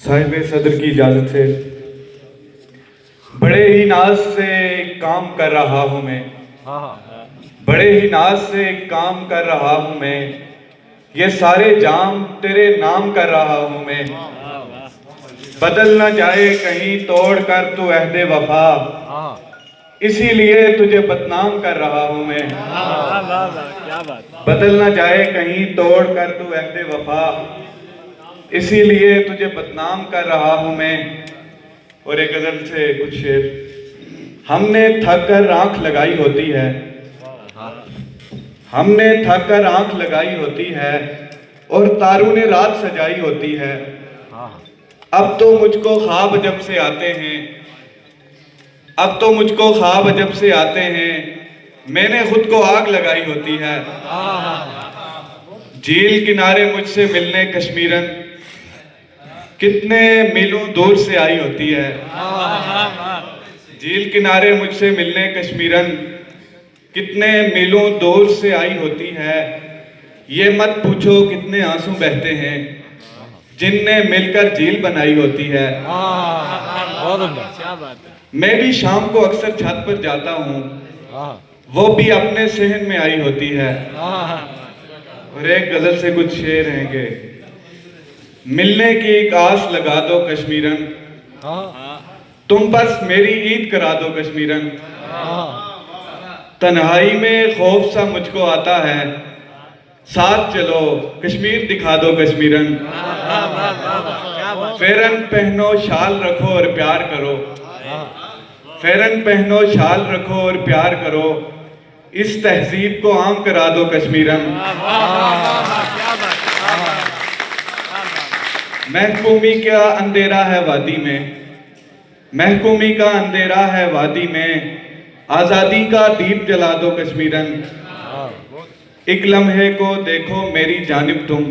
साहिब सदर की इजाज़त से बड़े ही नाज से काम कर रहा हूँ मैं, बड़े ही नाज से काम कर रहा हूँ मैं, ये सारे जाम तेरे नाम कर रहा हूँ मैं। बदल ना जाए कहीं तोड़ कर तू अहदे वफा, इसीलिए तुझे बदनाम कर रहा हूँ मैं। बदल ना जाए कहीं तोड़ कर तू अहदे वफा, इसीलिए तुझे बदनाम कर रहा हूँ मैं। और एक गजल से कुछ शेर। हमने थक कर आंख लगाई होती है, हमने थक कर आंख लगाई होती है, और तारों ने रात सजाई होती है। अब तो मुझको ख्वाब जब से आते हैं, अब तो मुझको ख्वाब जब से आते हैं, मैंने खुद को आग लगाई होती है। झील किनारे मुझसे मिलने कश्मीरन, कितने मीलों दूर से आई होती है। झील किनारे मुझसे मिलने कश्मीरन, कितने मीलों दूर से आई होती है। ये मत पूछो कितने आंसू बहते हैं, जिनने मिलकर झील बनाई होती है। मैं भी शाम को अक्सर छत पर जाता हूँ, वो भी अपने सहन में आई होती है। और एक गजल से कुछ शेर हैं कि मिलने की एक आस लगा दो कश्मीरन, तुम बस मेरी ईद करा दो कश्मीरन। तन्हाई में खौफ सा मुझको आता है, साथ चलो कश्मीर दिखा दो कश्मीरन। फेरन पहनो शाल रखो और प्यार करो, फेरन पहनो शाल रखो और प्यार करो, इस तहजीब को आम करा दो कश्मीरन। महकूमी का अंधेरा है वादी में, महकूमी का अंधेरा है वादी में, आजादी का दीप जला दो कश्मीरन। एक लम्हे को देखो मेरी जानिब तुम,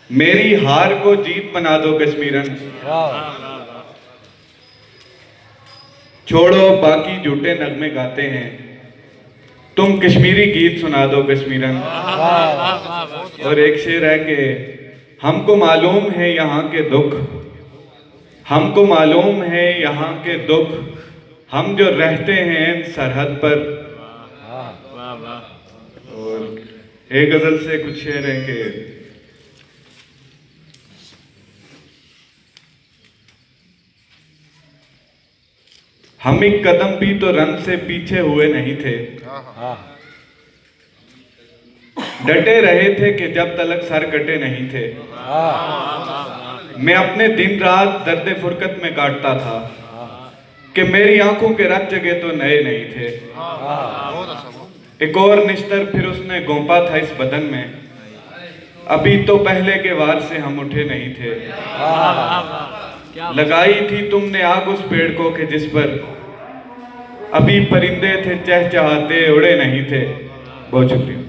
मेरी हार को जीत बना दो कश्मीरन। छोड़ो बाकी झूठे नगमे गाते हैं, तुम कश्मीरी गीत सुना दो कश्मीरन। और एक शेर है कि हमको मालूम है यहाँ के दुख, हमको मालूम है यहाँ के दुख, हम जो रहते हैं सरहद पर। और एक गजल से कुछ शेर है कि हम एक कदम भी तो रन से पीछे हुए नहीं थे, डटे रहे थे कि जब तलक सर कटे नहीं थे। मैं अपने दिन रात दर्द फुरकत में काटता था कि मेरी आंखों के रख जगह तो नए नहीं थे। एक और निश्तर फिर उसने गोंपा था इस बदन में, अभी तो पहले के वार से हम उठे नहीं थे। लगाई थी तुमने आग उस पेड़ को कि जिस पर अभी परिंदे थे चहचहाते उड़े नहीं थे। बहुत शुक्रिया।